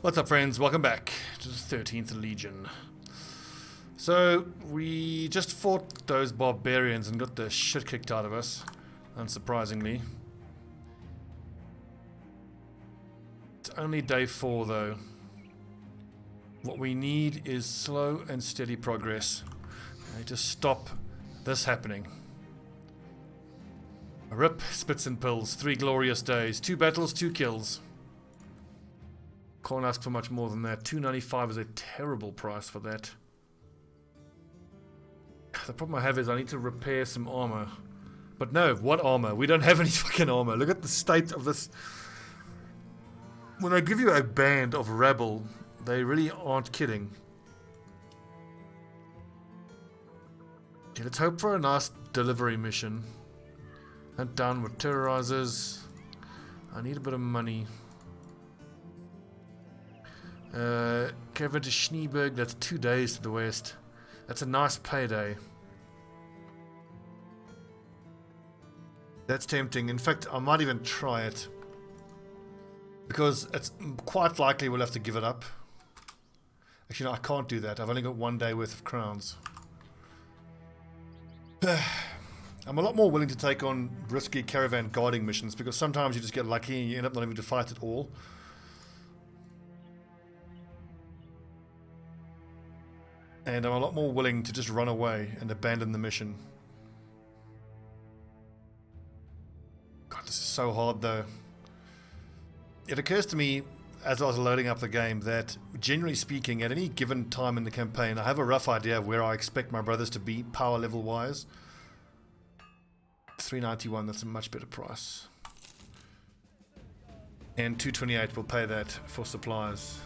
What's up, friends? Welcome back to the 13th Legion. So, we just fought those Barbarians and got the shit kicked out of us, unsurprisingly. It's only day 4, though. What we need is slow and steady progress. I need to stop this happening. A rip, spits and pills, 3 glorious days, 2 battles, 2 kills. Can't ask for much more than that. 295 is a terrible price for that. The problem I have is I need to repair some armor. But no, what armor? We don't have any fucking armor. Look at the state of this. When I give you a band of rabble, they really aren't kidding. Okay, let's hope for a nice delivery mission. Hunt down with terrorizers. I need a bit of money. Kevin to Schneeberg, that's 2 days to the west. That's a nice payday. That's tempting. In fact, I might even try it. Because it's quite likely we'll have to give it up. Actually, no, I can't do that. I've only got 1 day worth of crowns. I'm a lot more willing to take on risky caravan guarding missions because sometimes you just get lucky and you end up not having to fight at all. And I'm a lot more willing to just run away and abandon the mission. God, this is so hard though. It occurs to me as I was loading up the game that, generally speaking, at any given time in the campaign, I have a rough idea of where I expect my brothers to be, power level wise. 391, that's a much better price. And 228 will pay that for supplies.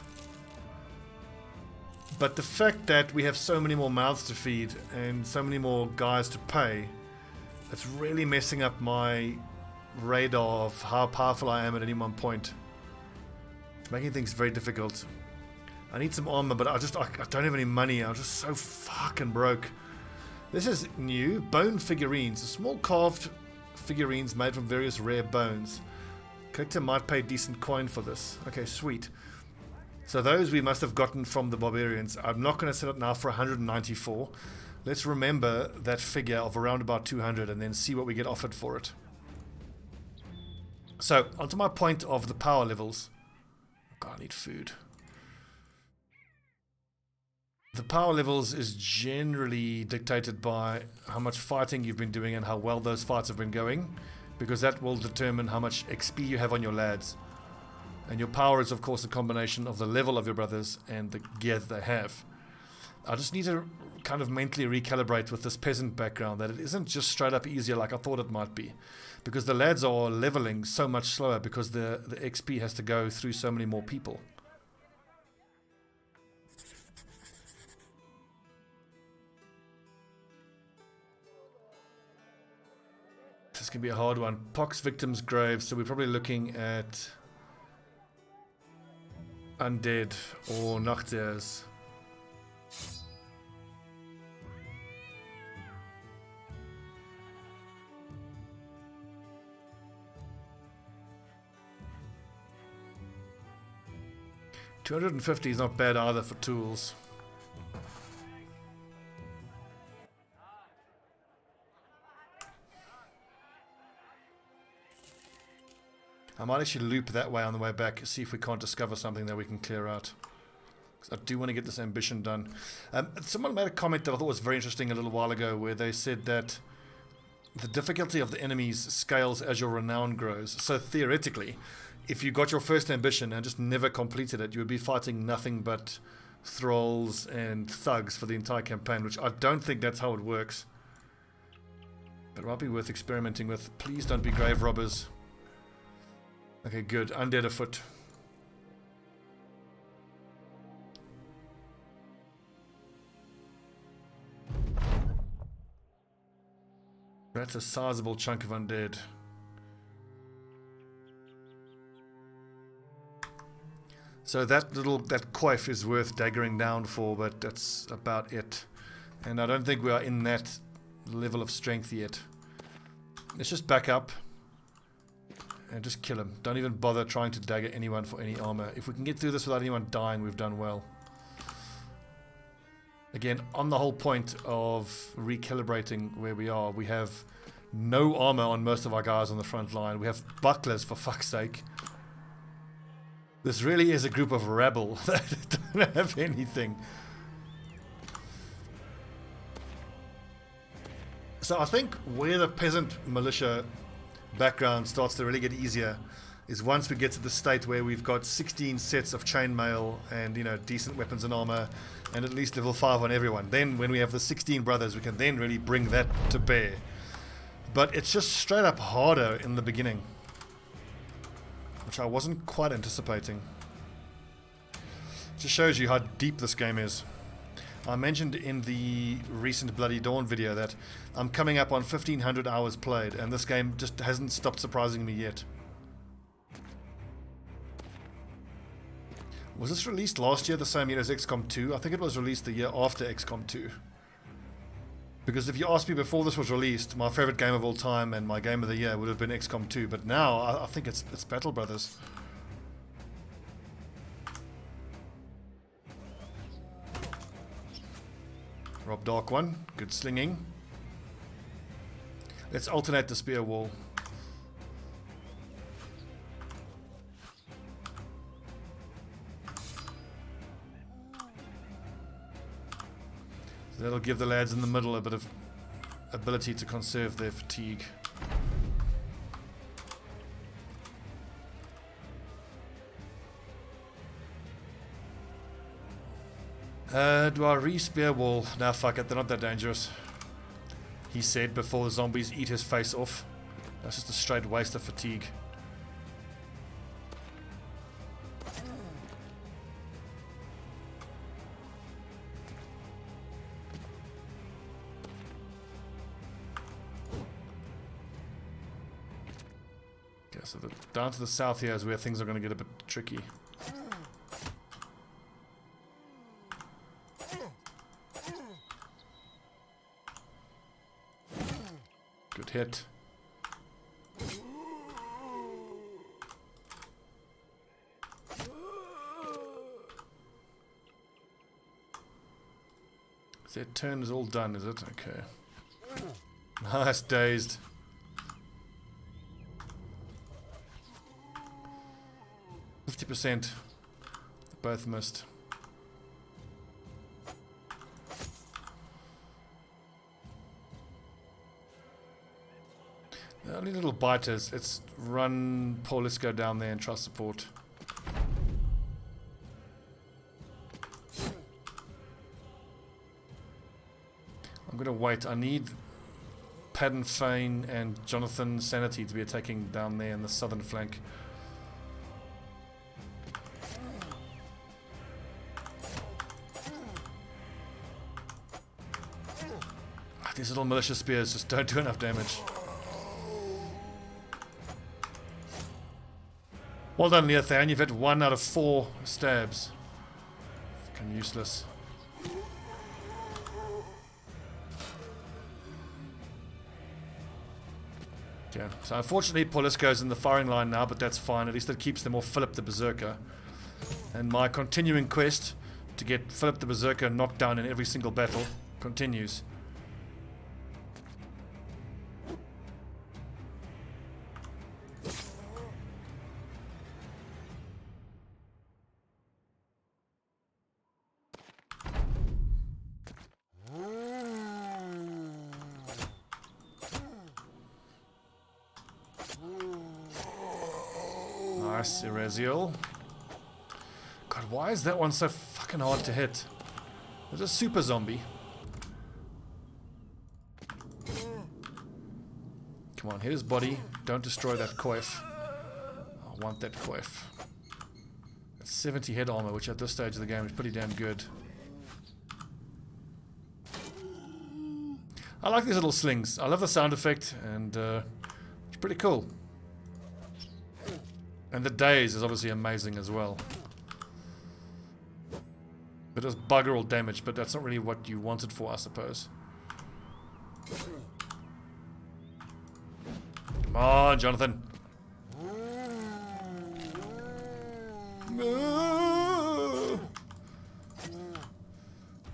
But the fact that we have so many more mouths to feed and so many more guys to pay, it's really messing up my radar of how powerful I am at any one point. It's making things very difficult. I need some armor, but I don't have any money. I'm just so fucking broke. This is new. Bone figurines. Small carved figurines made from various rare bones. Collector might pay decent coin for this. Okay, sweet. So those we must have gotten from the Barbarians. I'm not going to set it now for 194. Let's remember that figure of around about 200 and then see what we get offered for it. So, onto my point of the power levels. God, I need food. The power levels is generally dictated by how much fighting you've been doing and how well those fights have been going, because that will determine how much XP you have on your lads. And your power is, of course, a combination of the level of your brothers and the gear that they have. I just need to kind of mentally recalibrate with this peasant background that it isn't just straight up easier like I thought it might be. Because the lads are leveling so much slower because the XP has to go through so many more people. This is going to be a hard one. Pox victims' graves, so we're probably looking at undead or nachters. $250 is not bad either for tools. I might actually loop that way on the way back, see if we can't discover something that we can clear out. Because I do want to get this ambition done. Someone made a comment that I thought was very interesting a little while ago, where they said that the difficulty of the enemies scales as your renown grows. So theoretically, if you got your first ambition and just never completed it, you would be fighting nothing but thralls and thugs for the entire campaign, which I don't think that's how it works. But it might be worth experimenting with. Please don't be grave robbers. Okay, good. Undead afoot. That's a sizable chunk of undead. So that coif is worth daggering down for, but that's about it. And I don't think we are in that level of strength yet. Let's just back up And just kill him. Don't even bother trying to dagger anyone for any armor. If we can get through this without anyone dying, we've done well. Again, on the whole point of recalibrating where we are, we have no armor on most of our guys on the front line. We have bucklers, for fuck's sake. This really is a group of rabble that don't have anything. So I think where the Peasant Militia background starts to really get easier is once we get to the state where we've got 16 sets of chainmail and, you know, decent weapons and armor and at least level 5 on everyone. Then when we have the 16 brothers, we can then really bring that to bear. But it's just straight up harder in the beginning, which I wasn't quite anticipating. Just shows you how deep this game is. I mentioned in the recent Bloody Dawn video that I'm coming up on 1500 hours played, and this game just hasn't stopped surprising me yet. Was this released last year, the same year as XCOM 2? I think it was released the year after XCOM 2. Because if you asked me before this was released, my favorite game of all time and my game of the year would have been XCOM 2. But now, I think it's Battle Brothers. Rob Dark One, good slinging. Let's alternate the spear wall. So that'll give the lads in the middle a bit of ability to conserve their fatigue. Do I re-spear wall? Nah, fuck it, they're not that dangerous. He said before the zombies eat his face off. That's just a straight waste of fatigue. Okay, so down to the south here is where things are going to get a bit tricky. Good hit. So that turn is all done, is it? Okay. Nice, dazed. %. Both missed. The only little bite is it's run Polisko down there and trust support. I'm gonna wait. I need Padden Fane and Jonathan Sanity to be attacking down there in the southern flank. These little militia spears just don't do enough damage. Well done, Leothan. You've hit 1 out of 4 stabs. Fucking useless. Okay, so unfortunately Polisko's in the firing line now, but that's fine. At least it keeps them off Philip the Berserker. And my continuing quest to get Philip the Berserker knocked down in every single battle continues. Nice, Ereziel. God, why is that one so fucking hard to hit? There's a super zombie. Come on, hit his body. Don't destroy that coif. I want that coif. That's 70 head armor, which at this stage of the game is pretty damn good. I like these little slings. I love the sound effect, and it's pretty cool. And the daze is obviously amazing as well. It does bugger all damage, but that's not really what you wanted for, I suppose. Come on, Jonathan.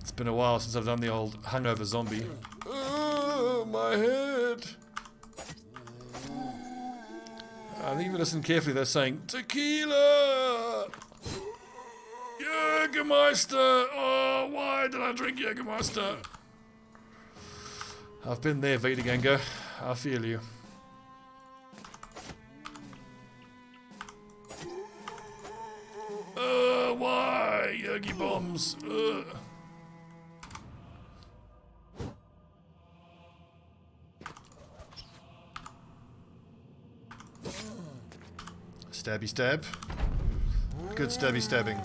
It's been a while since I've done the old hungover zombie. My head. I think if you listen carefully, they're saying, tequila! Jägermeister! Oh, why did I drink Jägermeister? I've been there, Veganger. I feel you. Why? Yergy bombs. Stabby stab. Good stabby stabbing.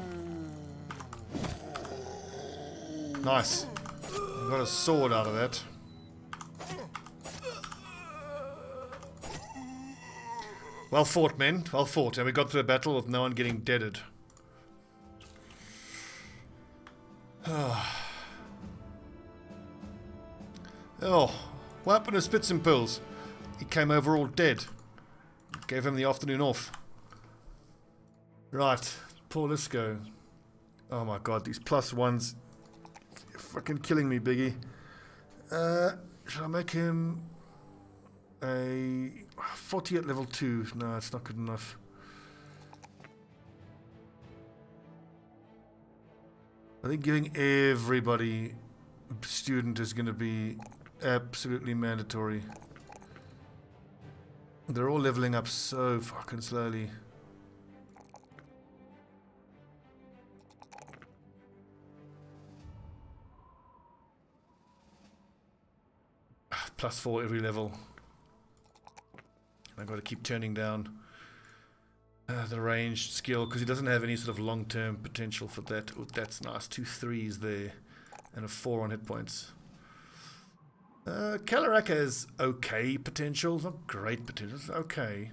Nice. Got a sword out of that. Well fought, men. Well fought. And we got through a battle with no one getting deaded. Oh, what happened to Spits and Pills? He came over all dead. Gave him the afternoon off. Right, Paul, let's go. Oh my god, these plus ones. You're fucking killing me, Biggie. Should I make him a 40 at level 2? No, it's not good enough. I think giving everybody student is going to be absolutely mandatory. They're all leveling up so fucking slowly. +4 every level. I've got to keep turning down the ranged skill because he doesn't have any sort of long-term potential for that. Oh, that's nice. 2 3s there and a 4 on hit points. Kalaraca has okay potential, not great potential, it's okay.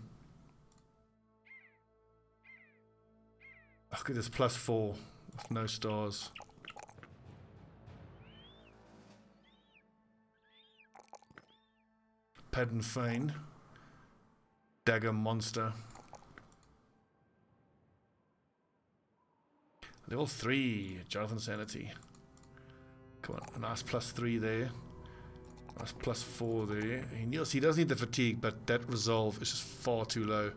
Look at this +4 with no stars. Padden Fane. Dagger Monster. Level 3, Jonathan Sanity. Come on, a nice +3 there. Nice +4 there. He does need the fatigue, but that resolve is just far too low.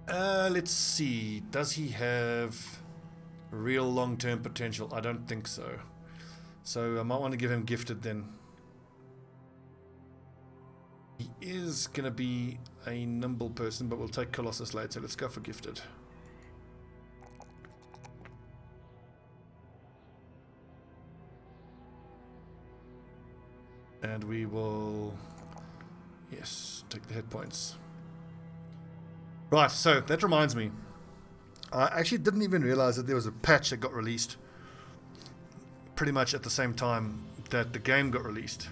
Let's see. Does he have real long-term potential? I don't think so. So I might want to give him gifted then. He is going to be a nimble person, but we'll take Colossus later. Let's go for gifted. And we will, yes, take the hit points. Right, so that reminds me. I actually didn't even realize that there was a patch that got released pretty much at the same time that the game got released.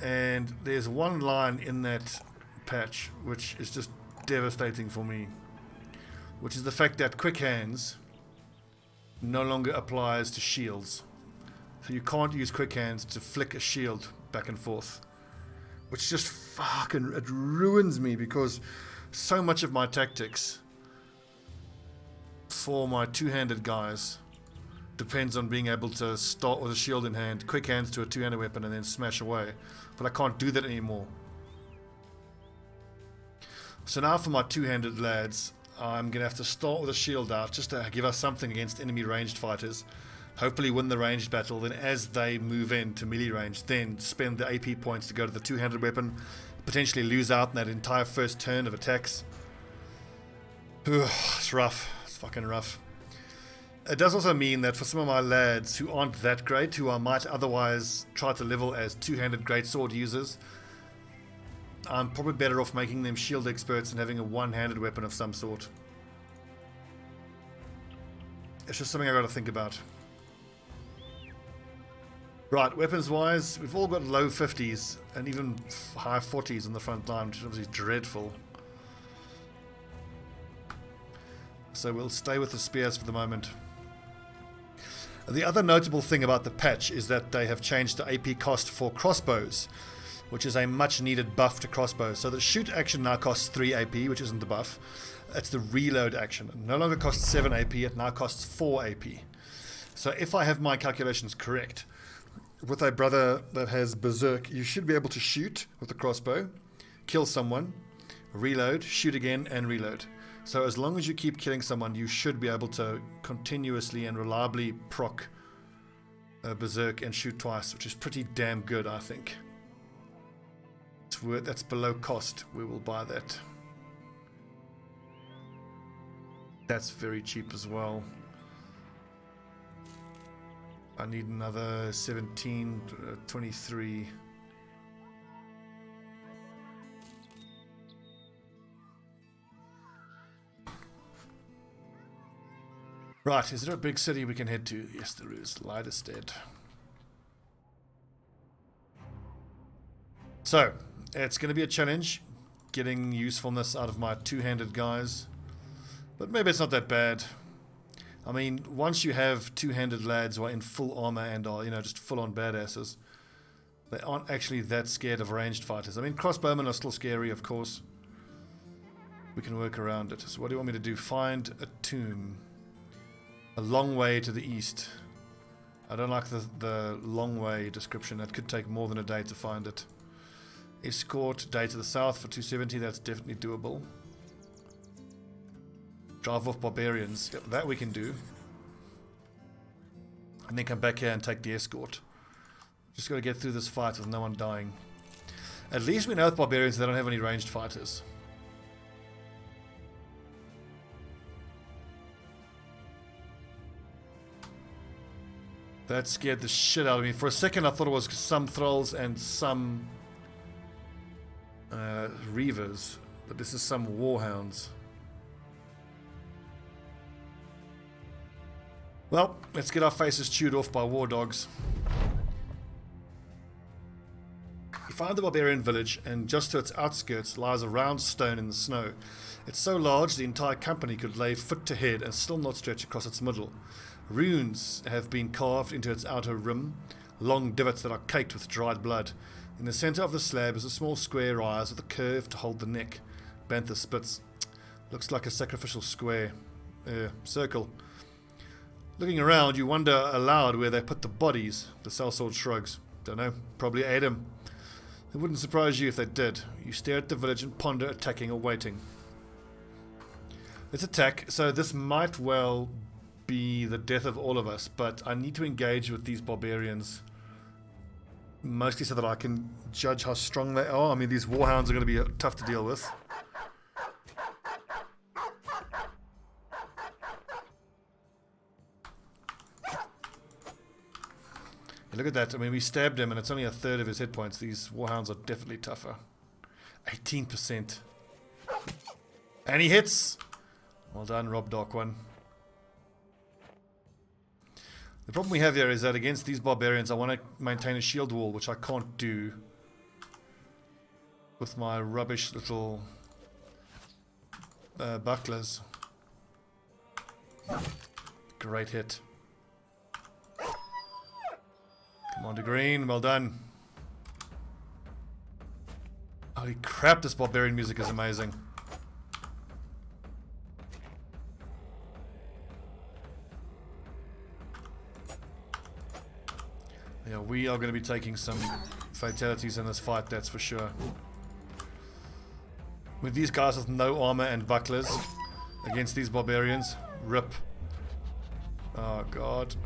And there's one line in that patch which is just devastating for me, which is the fact that quick hands no longer applies to shields. So you can't use quick hands to flick a shield back and forth, which just fucking, it ruins me because so much of my tactics for my two-handed guys depends on being able to start with a shield in hand, quick hands to a two-handed weapon, and then smash away. But I can't do that anymore. So now for my two-handed lads, I'm going to have to start with a shield out just to give us something against enemy ranged fighters. Hopefully win the ranged battle, then as they move into melee range, then spend the AP points to go to the two-handed weapon, potentially lose out in that entire first turn of attacks. It's rough. It's fucking rough. It does also mean that for some of my lads who aren't that great, who I might otherwise try to level as two-handed greatsword users, I'm probably better off making them shield experts and having a one-handed weapon of some sort. It's just something I gotta think about. Right, weapons-wise, we've all got low 50s and even high 40s on the front line, which is obviously dreadful. So we'll stay with the spears for the moment. The other notable thing about the patch is that they have changed the AP cost for crossbows. which is a much needed buff to crossbow. So the shoot action now costs 3 AP, which isn't the buff. It's the reload action. It no longer costs 7 AP, it now costs 4 AP. So if I have my calculations correct, with a brother that has berserk, you should be able to shoot with the crossbow, kill someone, reload, shoot again, and reload. So as long as you keep killing someone, you should be able to continuously and reliably proc berserk and shoot twice, which is pretty damn good, I think. It's worth, that's below cost. We will buy that. That's very cheap as well. I need another 17, 23. Right, is there a big city we can head to? Yes, there is. Leidestead. So, it's going to be a challenge getting usefulness out of my two-handed guys. But maybe it's not that bad. I mean, once you have two-handed lads who are in full armor and are, you know, just full-on badasses, they aren't actually that scared of ranged fighters. I mean, crossbowmen are still scary, of course. We can work around it. So what do you want me to do? Find a tomb. A long way to the east. I don't like the long way description. That could take more than a day to find it. Escort day to the south for 270. That's definitely doable. Drive off barbarians. Yep, that we can do. And then come back here and take the escort. Just got to get through this fight with no one dying. At least we know with barbarians they don't have any ranged fighters. That scared the shit out of me. For a second I thought it was some thralls and some reavers. But this is some warhounds. Well, let's get our faces chewed off by war dogs. You find the barbarian village, and just to its outskirts lies a round stone in the snow. It's so large the entire company could lay foot to head and still not stretch across its middle. Runes have been carved into its outer rim, long divots that are caked with dried blood. In the center of the slab is a small square rise with a curve to hold the neck. Bantha spits. Looks like a sacrificial square. Circle. Looking around, you wonder aloud where they put the bodies. The sellsword shrugs. Don't know. Probably ate him. It wouldn't surprise you if they did. You stare at the village and ponder attacking or waiting. Let's attack. So this might well be the death of all of us, but I need to engage with these barbarians. Mostly so that I can judge how strong they are. I mean, these warhounds are going to be tough to deal with. Look at that. I mean, we stabbed him and it's only a third of his hit points. These warhounds are definitely tougher. 18%. And he hits! Well done, Rob Dark One. The problem we have here is that against these barbarians, I want to maintain a shield wall, which I can't do with my rubbish little bucklers. Great hit. Commander Green, well done. Holy crap, this barbarian music is amazing. Yeah, we are going to be taking some fatalities in this fight, that's for sure. With these guys with no armor and bucklers against these barbarians, rip. Oh god.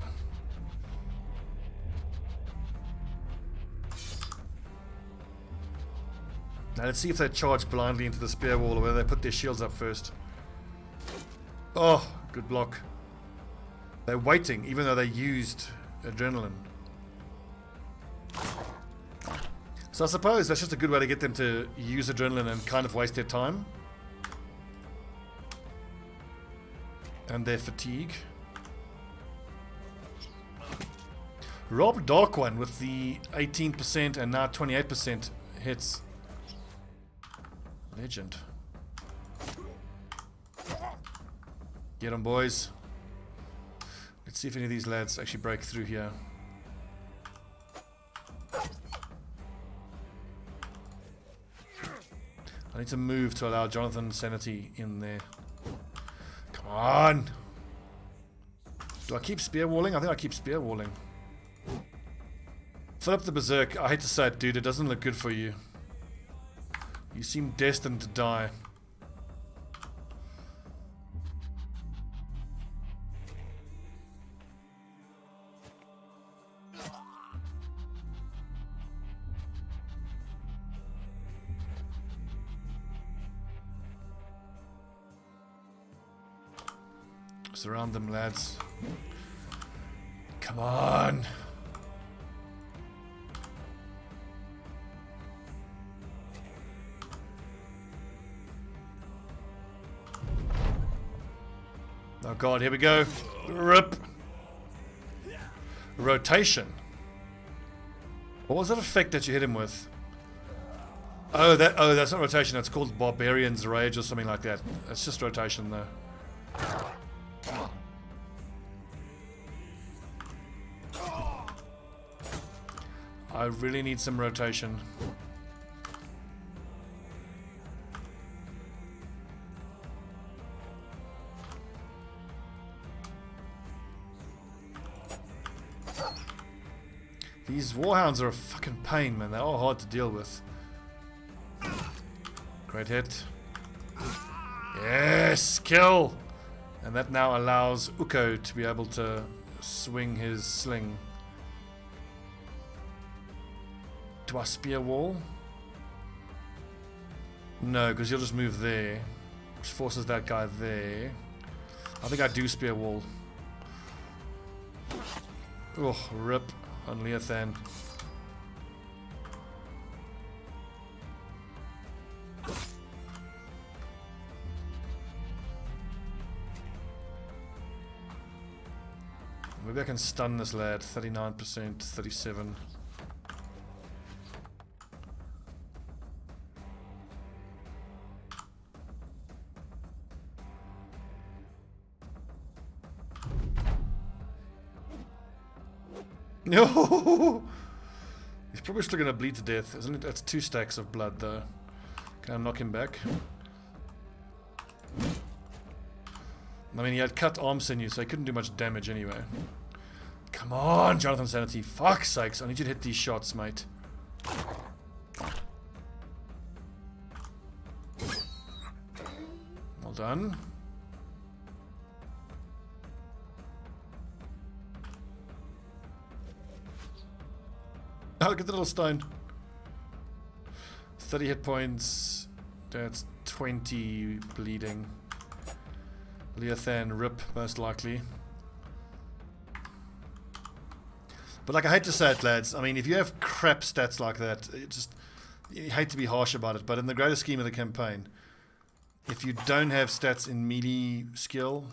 Now let's see if they charge blindly into the spear wall or whether they put their shields up first. Oh, good block. They're waiting even though they used adrenaline. So I suppose that's just a good way to get them to use adrenaline and kind of waste their time. And their fatigue. Rob Dark One with the 18% and now 28% hits. Legend. Get them, boys. Let's see if any of these lads actually break through here. I need to move to allow Jonathan Sanity in there. Come on! Do I keep spear walling? I think I keep spear walling. Philip the Berserk, I hate to say it, dude, it doesn't look good for you. You seem destined to die. Surround them, lads. Come on. Oh god, here we go. Rip. Rotation. What was that effect that you hit him with? Oh, that's not rotation. That's called Barbarian's Rage or something like that. That's just rotation, though. I really need some rotation. These warhounds are a fucking pain, man. They are hard to deal with. Great hit. Yes, kill! And that now allows Uko to be able to swing his sling. Do I spear wall? No, because he'll just move there. Which forces that guy there. I think I do spear wall. Oh, rip on Leothan. Maybe I can stun this lad. 39%, 37. No! He's probably still gonna bleed to death, isn't it? That's 2 stacks of blood though. Can I knock him back? I mean, he had cut arm sinew, so he couldn't do much damage anyway. Come on, Jonathan Sanity. Fuck's sakes, I need you to hit these shots, mate. Well done. Oh, look at the little stone. 30 hit points. That's 20 bleeding. Leothan rip, most likely. But like, I hate to say it, lads. I mean, if you have crap stats like that, you hate to be harsh about it, but in the greater scheme of the campaign, if you don't have stats in melee skill,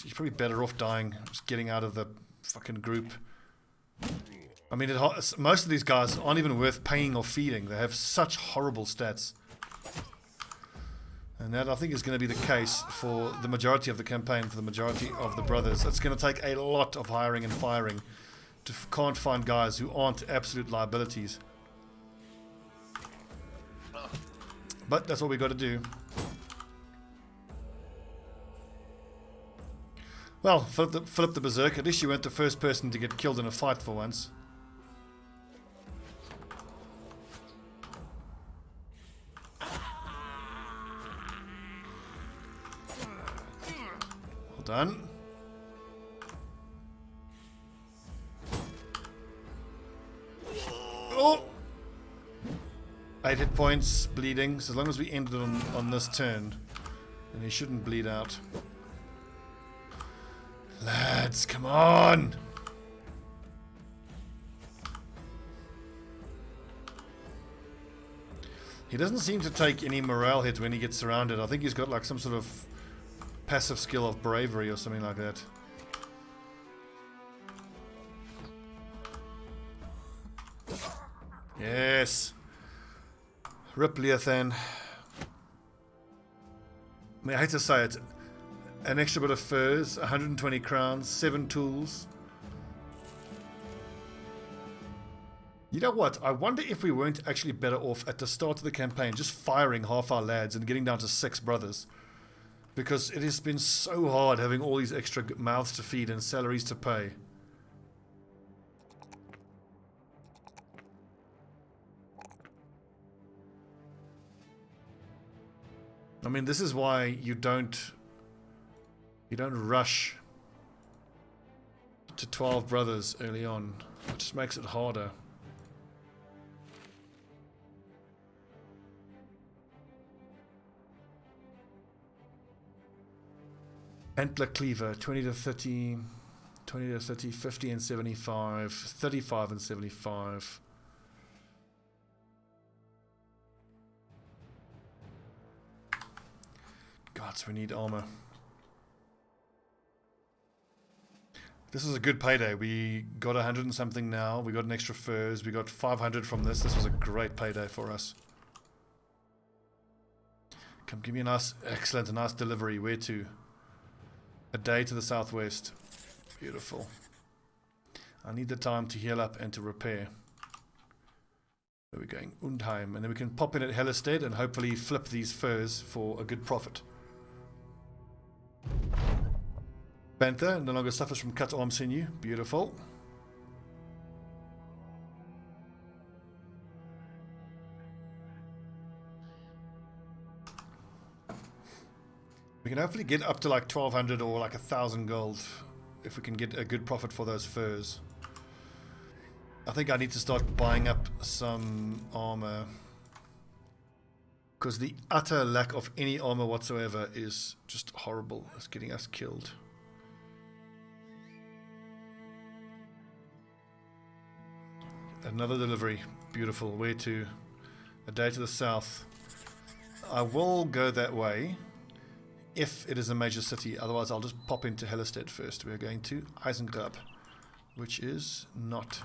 you're probably better off dying, just getting out of the fucking group. I mean, most of these guys aren't even worth paying or feeding. They have such horrible stats. And that, I think, is going to be the case for the majority of the campaign, for the majority of the brothers. It's going to take a lot of hiring and firing to can't find guys who aren't absolute liabilities. But that's what we got to do. Well, Philip the Berserk, at least you weren't the first person to get killed in a fight for once. Done. Oh! 8 hit points, bleeding. So as long as we end it on this turn, then he shouldn't bleed out. Lads, come on! He doesn't seem to take any morale hits when he gets surrounded. I think he's got like some sort of passive skill of bravery or something like that. Yes. Rip Leothan. I mean, I hate to say it. An extra bit of furs, 120 crowns, 7 tools. You know what? I wonder if we weren't actually better off at the start of the campaign just firing half our lads and getting down to 6 brothers. Because it has been so hard having all these extra mouths to feed and salaries to pay. I mean, this is why you don't rush to 12 brothers early on. It just makes it harder. Antler Cleaver, 20 to 30, 20 to 30, 50 and 75, 35 and 75. God, so we need armor. This is a good payday. We got 100 and something now. We got an extra furs. We got 500 from this. This was a great payday for us. Come give me a nice, excellent, a nice delivery. Where to? A day to the southwest. Beautiful. I need the time to heal up and to repair. Where are we going? Undheim. And then we can pop in at Hellistead and hopefully flip these furs for a good profit. Panther no longer suffers from cut arm sinew. Beautiful. We can hopefully get up to like 1200 or like 1000 gold if we can get a good profit for those furs. I think I need to start buying up some armor, because the utter lack of any armor whatsoever is just horrible. It's getting us killed. Another delivery. Beautiful. Where to? A day to the south. I will go that way if it is a major city. Otherwise, I'll just pop into Hellistead first. We're going to Eisengrab, which is not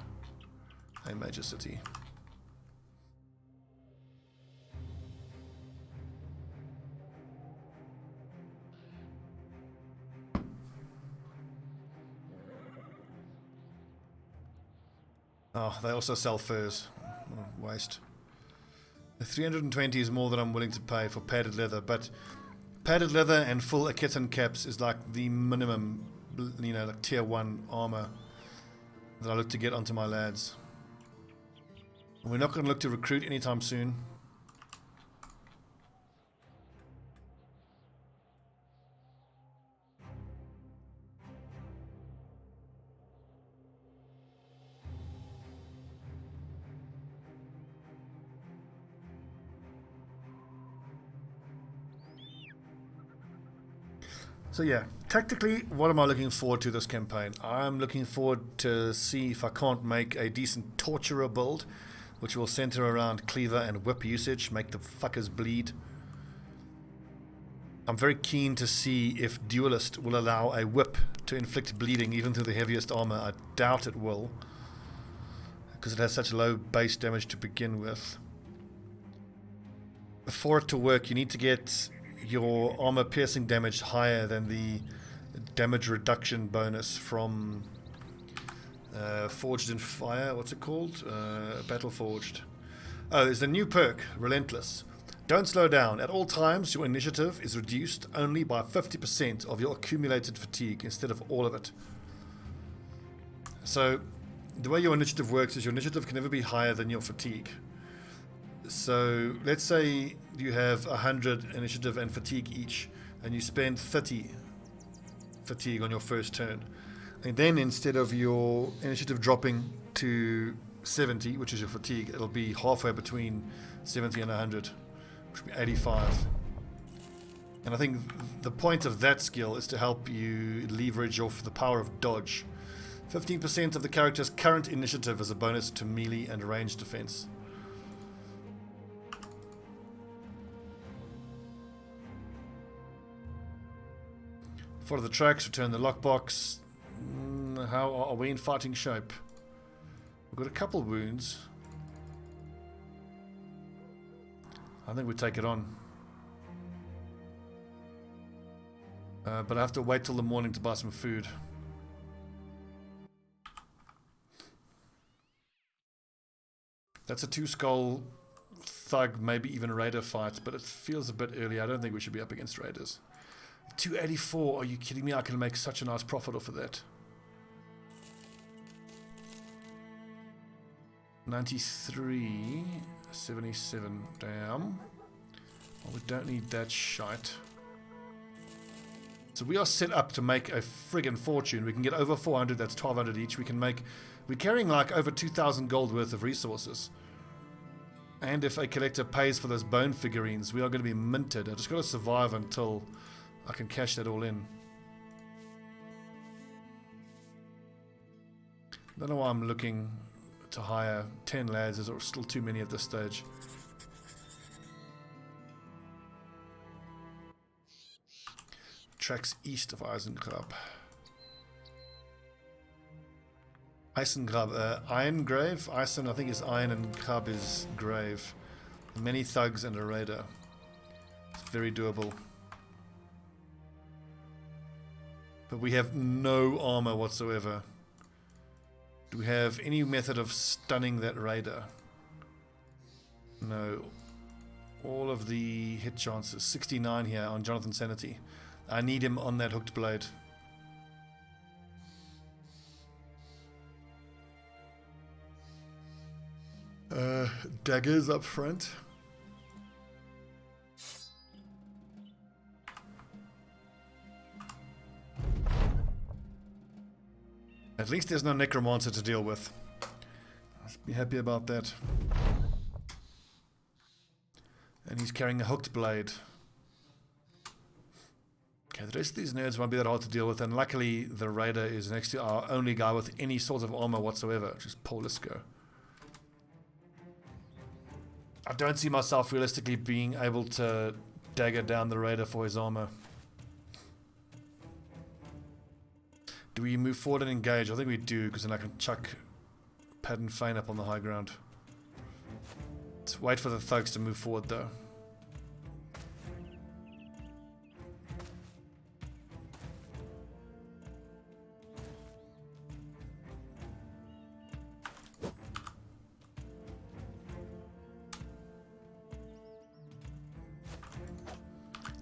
a major city. Oh, they also sell furs. Oh, waste. The 320 is more than I'm willing to pay for padded leather, but padded leather and full Aketan caps is like the minimum, you know, like tier 1 armor that I look to get onto my lads. And we're not going to look to recruit anytime soon. So yeah, tactically, what am I looking forward to this campaign? I'm looking forward to see if I can't make a decent torturer build, which will center around cleaver and whip usage, make the fuckers bleed. I'm very keen to see if Duelist will allow a whip to inflict bleeding even through the heaviest armor. I doubt it will, because it has such low base damage to begin with. For it to work, you need to get your armor piercing damage higher than the damage reduction bonus from Forged in Fire. What's it called? Battle Forged. Oh, there's a new perk, Relentless. Don't slow down. At all times, your initiative is reduced only by 50% of your accumulated fatigue instead of all of it. So, the way your initiative works is your initiative can never be higher than your fatigue. So let's say you have 100 initiative and fatigue each, and you spend 30 fatigue on your first turn. And then instead of your initiative dropping to 70, which is your fatigue, it'll be halfway between 70 and 100, which will be 85. And I think the point of that skill is to help you leverage off the power of dodge. 15% of the character's current initiative is a bonus to melee and range defense. For the tracks, return the lockbox. How are we in fighting shape? We've got a couple wounds. I think we take it on. But I have to wait till the morning to buy some food. That's a 2-skull thug, maybe even raider fight, but it feels a bit early. I don't think we should be up against raiders. 284, are you kidding me? I can make such a nice profit off of that. 93, 77, damn. Well, we don't need that shite. So we are set up to make a friggin' fortune. We can get over 400, that's 1200 each. We can make, we're carrying like over 2000 gold worth of resources. And if a collector pays for those bone figurines, we are going to be minted. I just got to survive until I can cash that all in. I don't know why I'm looking to hire 10 lads. There's still too many at this stage. Tracks east of Eisengrab. Eisengrab, Iron Grave. Eisen, I think, is iron, and Grab is grave. Many thugs and a raider. It's very doable. But we have no armor whatsoever. Do we have any method of stunning that raider? No. All of the hit chances. 69 here on Jonathan's sanity. I need him on that hooked blade. Daggers up front. At least there's no necromancer to deal with. I'll be happy about that. And he's carrying a hooked blade. Okay, the rest of these nerds won't be that hard to deal with, and luckily the raider is next to our only guy with any sort of armor whatsoever, which is Paul Lisco. I don't see myself realistically being able to dagger down the raider for his armor. Do we move forward and engage? I think we do, because then I can chuck Pad and Fein up on the high ground. Let's wait for the thugs to move forward though.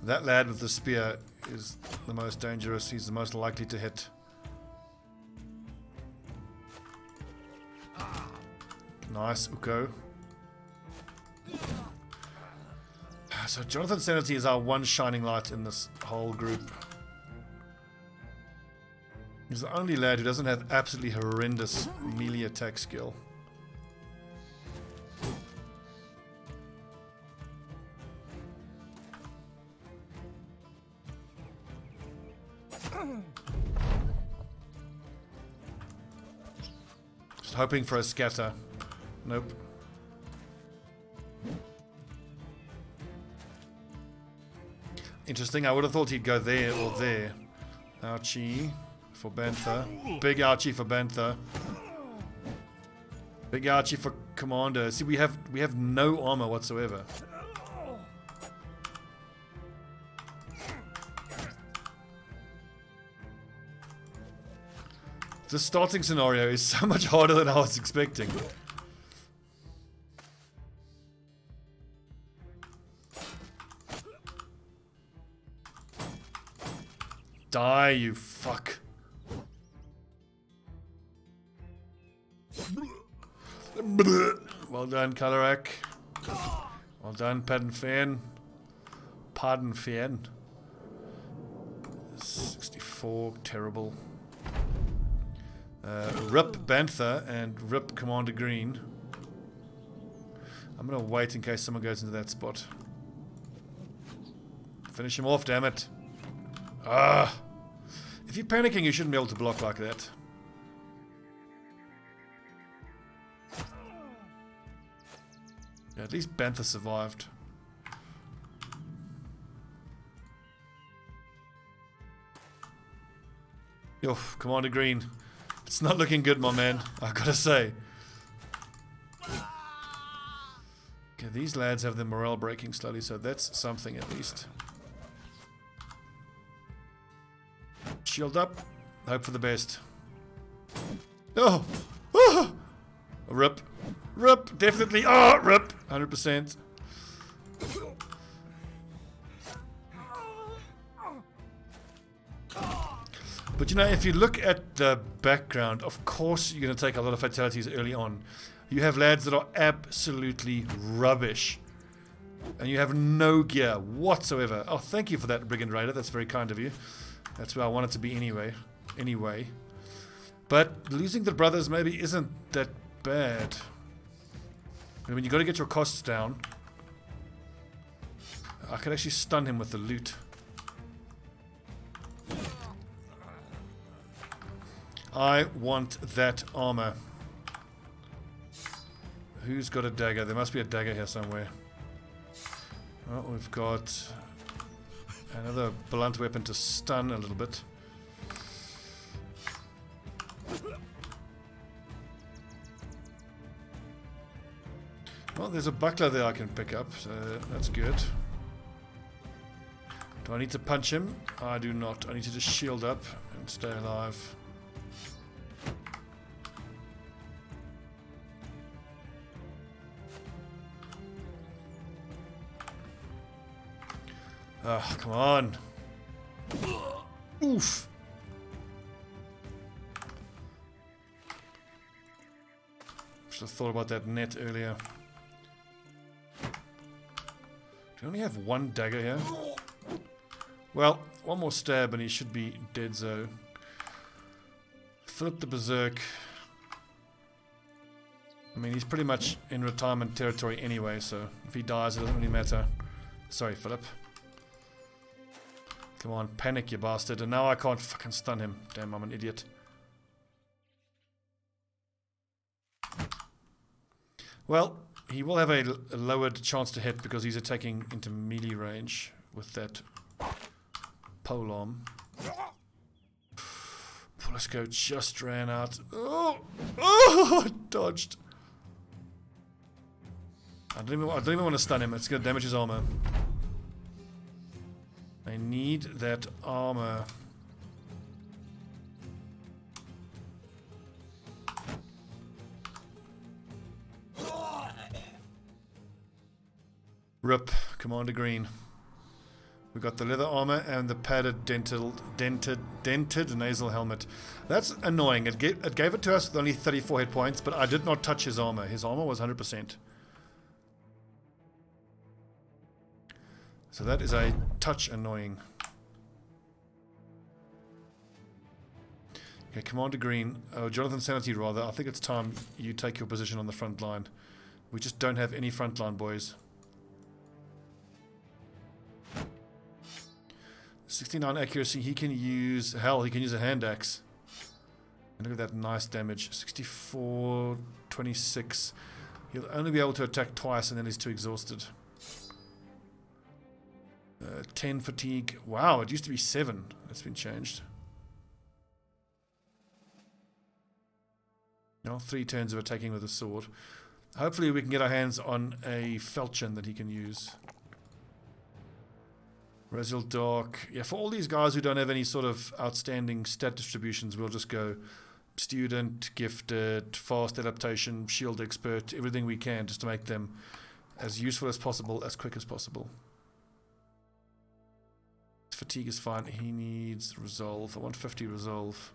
That lad with the spear is the most dangerous. He's the most likely to hit. Nice, Uko. So Jonathan's sanity is our one shining light in this whole group. He's the only lad who doesn't have absolutely horrendous melee attack skill. Just hoping for a scatter. Nope. Interesting, I would have thought he'd go there or there. Archie for Bantha. Big Archie for Bantha. Big Archie for Commander. See, we have no armor whatsoever. The starting scenario is so much harder than I was expecting. Die, you fuck. Well done, Colorak. Well done, Pardon Fan. Pardon Fan. 64, terrible. Rip Bantha and Rip Commander Green. I'm gonna wait in case someone goes into that spot. Finish him off, damn it. Ah! If you're panicking, you shouldn't be able to block like that. Yeah, at least Bantha survived. Yo, Commander Green. It's not looking good, my man. I gotta say. Okay, these lads have the morale breaking slowly, so that's something at least. Shield up. Hope for the best. Oh! Oh! Rip. Rip, definitely. Oh, rip. 100%. But you know, if you look at the background, of course you're going to take a lot of fatalities early on. You have lads that are absolutely rubbish. And you have no gear whatsoever. Oh, thank you for that, Brigand Raider. That's very kind of you. That's where I want it to be anyway. But losing the brothers maybe isn't that bad. I mean, you got to get your costs down. I could actually stun him with the loot. I want that armor. Who's got a dagger? There must be a dagger here somewhere. Well, we've got another blunt weapon to stun a little bit. Well, there's a buckler there I can pick up, so that's good. Do I need to punch him? I do not. I need to just shield up and stay alive. Oh, come on. Oof. Should have thought about that net earlier. Do you only have one dagger here? Well, one more stab and he should be dead, so. Philip the Berserk. I mean, he's pretty much in retirement territory anyway, so if he dies, it doesn't really matter. Sorry, Philip. Come on, panic, you bastard. And now I can't fucking stun him. Damn, I'm an idiot. Well, he will have a lowered chance to hit because he's attacking into melee range with that polearm. Polisco just ran out. Oh, dodged. I don't even want to stun him. It's going to damage his armor. I need that armor. Rip, Commander Green. We got the leather armor and the padded dented nasal helmet. That's annoying. It gave it to us with only 34 hit points, but I did not touch his armor. His armor was 100%. So that is a touch annoying. Okay, Commander Green. Oh, Jonathan Sanity rather. I think it's time you take your position on the front line. We just don't have any front line, boys. 69 accuracy. He can use... Hell, he can use a hand axe. And look at that nice damage. 64, 26. He'll only be able to attack twice and then he's too exhausted. 10 fatigue. Wow, it used to be 7. That's been changed. Now 3 turns of attacking with a sword. Hopefully we can get our hands on a falchion that he can use. Resil Dark. Yeah, for all these guys who don't have any sort of outstanding stat distributions, we'll just go student, gifted, fast adaptation, shield expert, everything we can just to make them as useful as possible, as quick as possible. Fatigue is fine. He needs resolve. I want 50 resolve.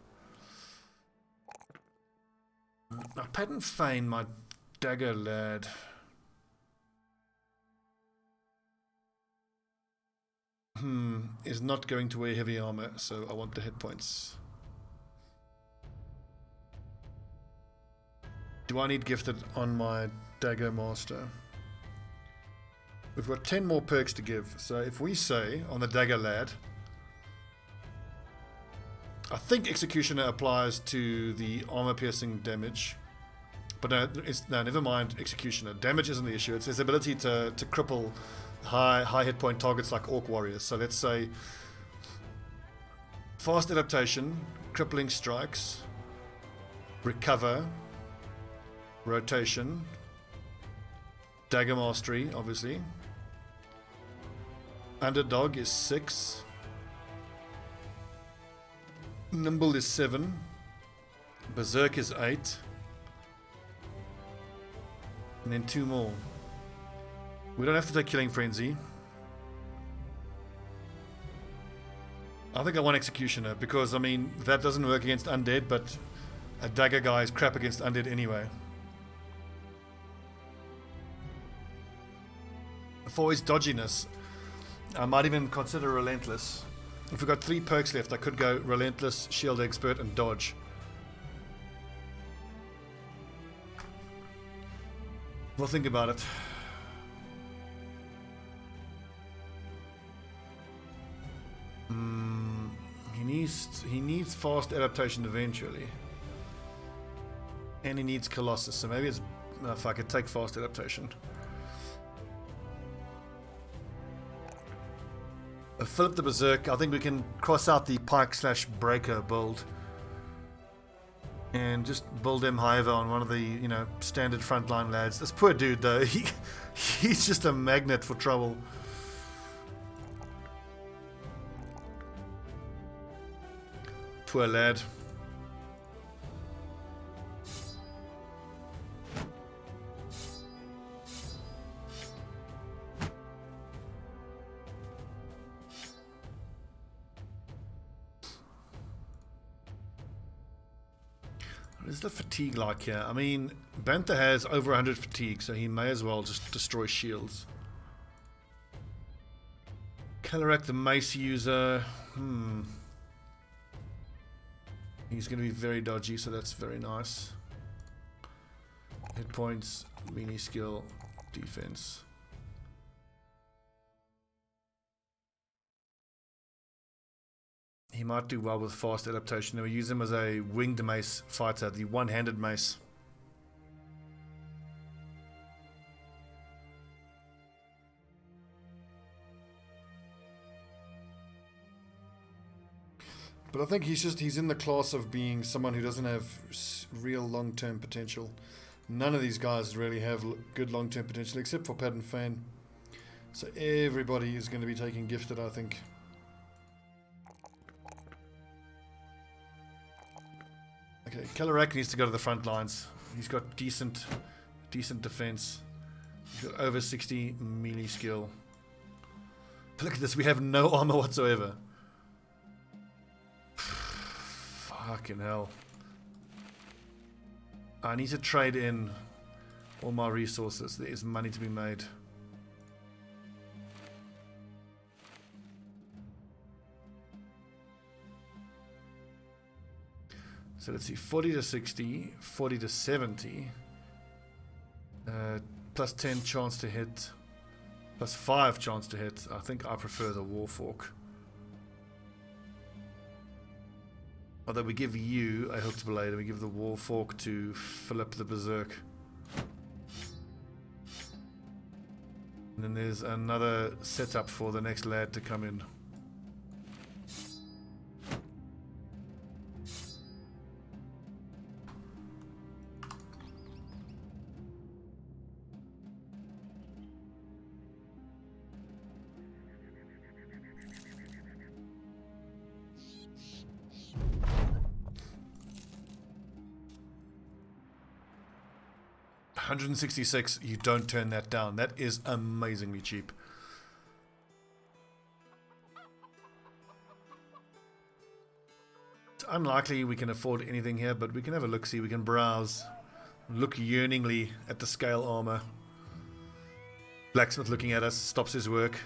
Now, Pattern Feign, my dagger lad. Is not going to wear heavy armor, so I want the hit points. Do I need gifted on my dagger master? We've got 10 more perks to give, so if we say on the dagger lad, I think executioner applies to the armor piercing damage, but no, never mind executioner. Damage isn't the issue. It's his ability to cripple high hit point targets like orc warriors. So let's say fast adaptation, crippling strikes, recover, rotation, dagger mastery, obviously. Underdog is 6. Nimble is 7. Berserk is 8. And then 2 more. We don't have to take Killing Frenzy. I think I want Executioner because, I mean, that doesn't work against undead, but a dagger guy is crap against undead anyway. For his dodginess, I might even consider Relentless. If we've got 3 perks left, I could go Relentless, Shield Expert, and Dodge. We'll think about it. He needs fast adaptation eventually. And he needs Colossus, so maybe it's... if I could take fast adaptation. Philip the Berserk, I think we can cross out the Pike/Breaker build. And just build him, however, on one of the, you know, standard frontline lads. This poor dude, though, he's just a magnet for trouble. Poor lad. What is the fatigue like here? I mean, Bantha has over 100 fatigue, so he may as well just destroy shields. Calorak, the mace user. He's going to be very dodgy, so that's very nice. Hit points, mini skill, defense. He might do well with fast adaptation. We use him as a winged mace fighter, the one-handed mace. But I think he's in the class of being someone who doesn't have real long-term potential. None of these guys really have good long-term potential, except for Pat and Fan. So everybody is going to be taking gifted, I think. Okay, Calorak needs to go to the front lines. He's got decent defense. He's got over 60 melee skill. But look at this, we have no armor whatsoever. Fucking hell. I need to trade in all my resources. There is money to be made. So let's see, 40 to 60, 40 to 70, plus 10 chance to hit, plus 5 chance to hit. I think I prefer the Warfork. Although we give you a hooked blade and we give the Warfork to Philip the Berserk. And then there's another setup for the next lad to come in. $166, you don't turn that down. That is amazingly cheap. It's unlikely we can afford anything here, but we can have a look-see. We can browse. Look yearningly at the scale armor. Blacksmith looking at us, stops his work.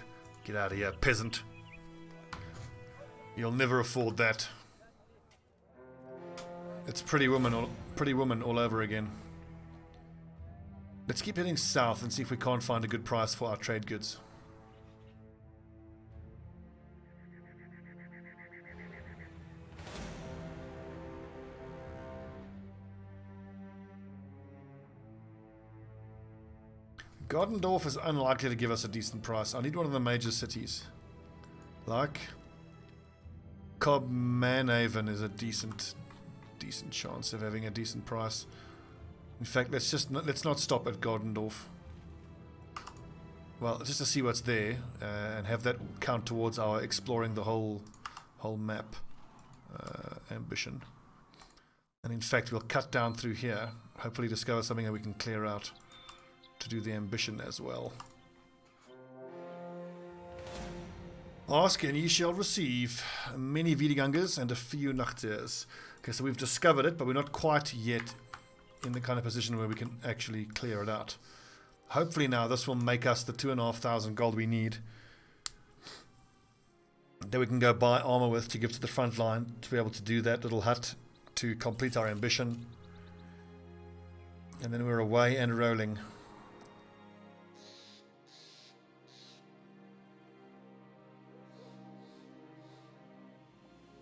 Get out of here, peasant. You'll never afford that. It's Pretty Woman all over again. Let's keep heading south and see if we can't find a good price for our trade goods. Gardendorf is unlikely to give us a decent price. I need one of the major cities. Like Cobmanhaven is a decent chance of having a decent price. In fact, let's not stop at Gardendorf. Well, just to see what's there and have that count towards our exploring the whole map ambition. And in fact, we'll cut down through here, hopefully discover something that we can clear out. to do the ambition as well. Ask and ye shall receive many Wiedegangers and a few Nachters. Okay, so we've discovered it, but we're not quite yet in the kind of position where we can actually clear it out. Hopefully now this will make us the 2,500 gold we need. Then we can go buy armor with to give to the front line to be able to do that little hut to complete our ambition. And then we're away and rolling.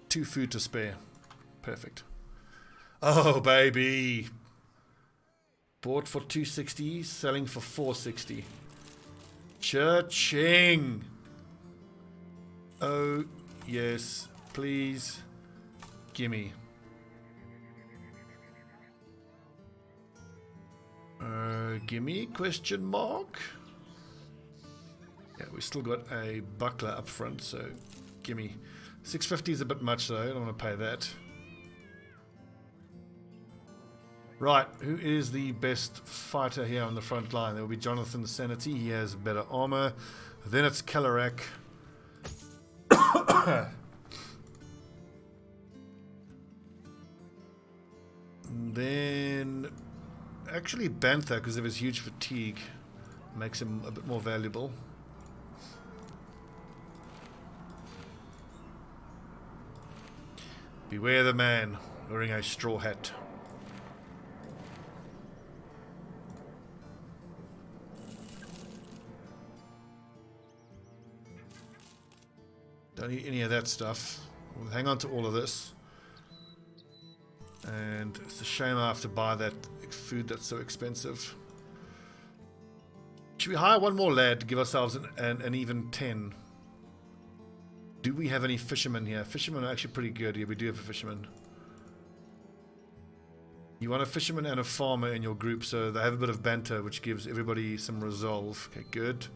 Two food to spare. Perfect. Oh, baby. Bought for 260, selling for 460. Cha-ching. Oh, yes. Please. Gimme. Gimme? Question mark? Yeah, we still got a buckler up front, so gimme. 650 is a bit much though, I don't want to pay that. Right, who is the best fighter here on the front line? There will be Jonathan Sanity, he has better armor. Then it's Kellerak. Then actually Bantha, because of his huge fatigue, makes him a bit more valuable. Beware the man wearing a straw hat. Don't need any of that stuff. We'll hang on to all of this. And it's a shame I have to buy that food that's so expensive. Should we hire one more lad to give ourselves an even 10? Do we have any fishermen here? Fishermen are actually pretty good. Yeah, we do have a fisherman. You want a fisherman and a farmer in your group, so they have a bit of banter, which gives everybody some resolve. Okay, good.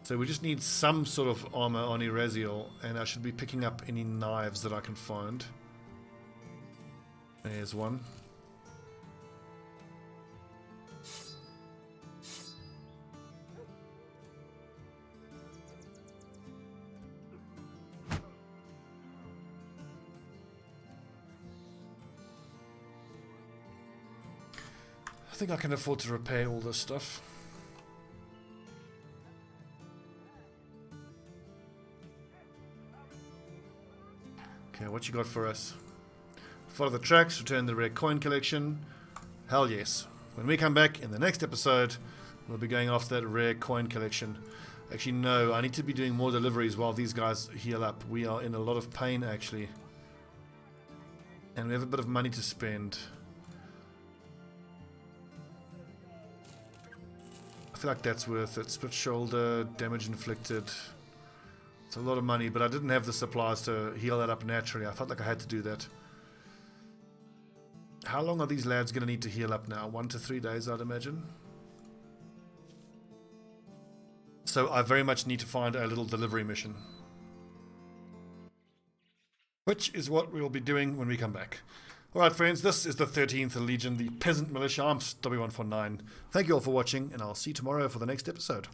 So we just need some sort of armor on Eraziel, and I should be picking up any knives that I can find. There's one. I think I can afford to repair all this stuff. Okay, what you got for us? Follow the tracks, return the rare coin collection. Hell yes. When we come back in the next episode, we'll be going after that rare coin collection. Actually, no, I need to be doing more deliveries while these guys heal up. We are in a lot of pain, actually. And we have a bit of money to spend. I feel like that's worth it. Split shoulder, damage inflicted. It's a lot of money, but I didn't have the supplies to heal that up naturally. I felt like I had to do that. How long are these lads going to need to heal up now? 1 to 3 days, I'd imagine. So I very much need to find a little delivery mission. Which is what we'll be doing when we come back. Alright friends, this is the 13th Legion, the Peasant Militia. I'm Stobbie149. Thank you all for watching, and I'll see you tomorrow for the next episode.